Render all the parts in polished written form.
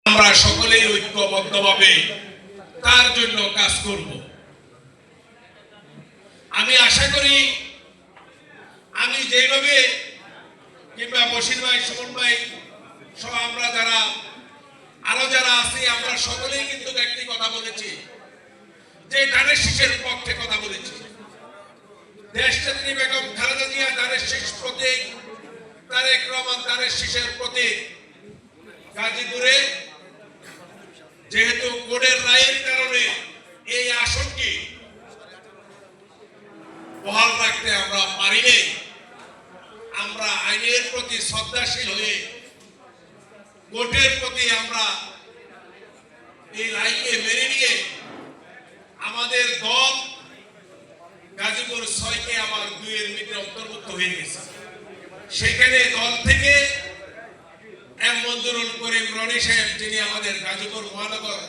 আমরা সকলেই ঐক্যবদ্ধভাবে তার জন্য কাজ করব। আমি আশা করি আমি যেভাবে কিংবা বশির ভাই, সুমন ভাই সহ আমরা আরো যারা আছি আমরা সকলেই কিন্তু একটি কথা বলেছি যে ধানের শীষের পক্ষে কথা বলেছি। দেশনেত্রী বেগম খালেদা জিয়া ধানের শীষ প্রতীক, তারেক রহমান ধানের শীষের প্রতীক। গাজীপুরে যেহেতু কোর্টের রায়ের কারণে এই আসনটি বহাল রাখতে আমরা পারিনি, আমরা আইনের প্রতি শ্রদ্ধাশীল হয়ে কোর্টের প্রতি আমরা এই রায়কে মেনে নিয়ে আমাদের দল গাজীপুর ৬কে আবার ২-এর ভিতরে অন্তর্ভুক্ত হয়ে গেছে। সেখানে দল থেকে এম মঞ্জুরুল করিম রনি সাহেব, যিনি আমাদের গাজীপুর মহানগর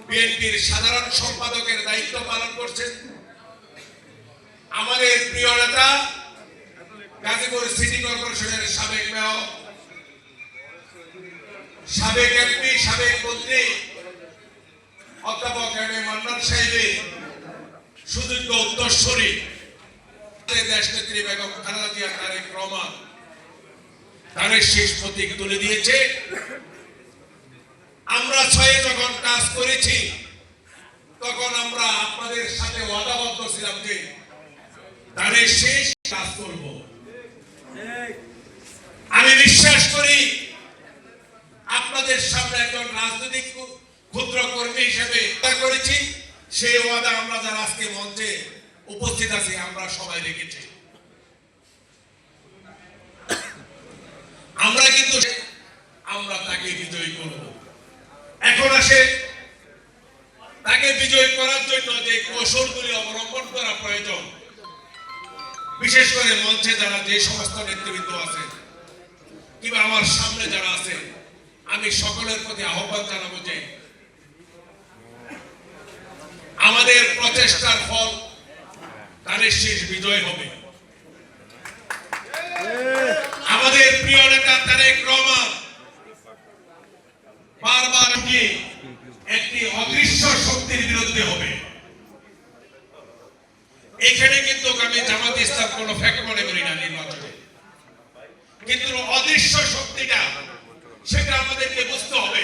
বিএনপির সাধারণ সম্পাদকের দায়িত্ব পালন করছেন, আমাদের প্রিয় নেতা গাজীপুর সিটি কর্পোরেশনের সাবেক মেয়র, সাবেক এমপি, সাবেক মন্ত্রী অধ্যাপক এম এ মান্নান সাহেবের সুযোগ্য উত্তরসূরি দেশনেত্রী বেগম খালেদা জিয়া তারেক রহমান ধানের শীষ প্রতীক তুলে দিয়েছে। আমরা ৬-এ যখন কাজ করেছি তখন আমরা আপনাদের সাথে ওয়াদাবদ্ধ ছিলাম যে ধানের শীষ কাজ করব। আমি বিশ্বাস করি আপনাদের সামনে একজন রাজনৈতিক ক্ষুদ্র কর্মী হিসেবে করেছি, সেই ওয়াদা আমরা যারা আজকে মঞ্চে উপস্থিত আছি আমরা সবাই রেখেছি। আমরা কিন্তু আমরা তাকে বিজয়ী করব। এখন আসে তাকে বিজয়ী করার জন্য যে কৌশলগুলি অবলম্বন করা প্রয়োজন, বিশেষ করে মঞ্চে যারা যে সমস্ত নেতৃবৃন্দ আছে কিংবা আমার সামনে যারা আছে, আমি সকলের প্রতি আহ্বান জানাবো যে আমাদের প্রচেষ্টার ফল ধানের শীষ বিজয় হবে। আমাদের প্রিয় নেতা তারেক রহমান বারবার একটি অদৃশ্য শক্তির বিরুদ্ধে হবে। এখানে কিন্তু আমি জামাত ইসলাম কোন ফ্যাক্ট মনে করি না নির্বাচনে, কিন্তু অদৃশ্য শক্তিটা সেটা আমাদেরকে বুঝতে হবে।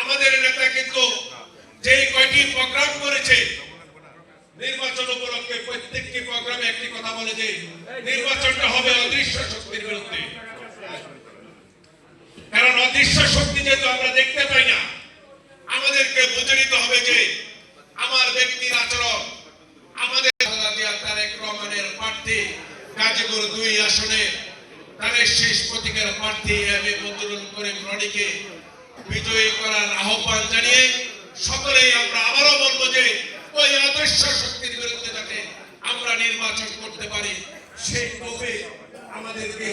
আমাদের নেতা কিন্তু যে কয়টি প্রোগ্রাম করেছে নির্বাচন উপলক্ষে, প্রত্যেকটি প্রোগ্রামে একটি কথা বলে যে নির্বাচনটা হবে অদৃশ্য শক্তির বিরুদ্ধে। কারণ অদৃশ্য শক্তি যেহেতু আমরা দেখতে পাই না, আমাদেরকে বুঝে নিতে হবে যে আমার ব্যক্তির আচরণ, আমাদের তারেক রহমানের প্রার্থী গাজীপুর ২ আসনে ধানের শীষ প্রতীকের প্রার্থী এম এ মঞ্জুরুল করিম রনিকে বিজয়ী করার আহ্বান জানিয়ে সকলেই আমরা আবারও বলবো যে ওই অদৃশ্য শক্তির বিরুদ্ধে যাতে আমরা নির্বাচন করতে পারি, সেই পথে আমাদেরকে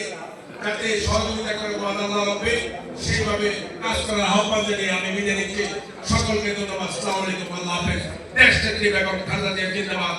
যাতে সহযোগিতা করে আল্লাহ রাব্বে সেইভাবে কাজ করার আহ্বান জানিয়ে আমি বিদায় নিচ্ছি। সকলকে ধন্যবাদ। আসসালামু আলাইকুম। আল্লাহ হাফেজ। দেশনেত্রী বেগম খালেদা জিয়া জিন্দাবাদ।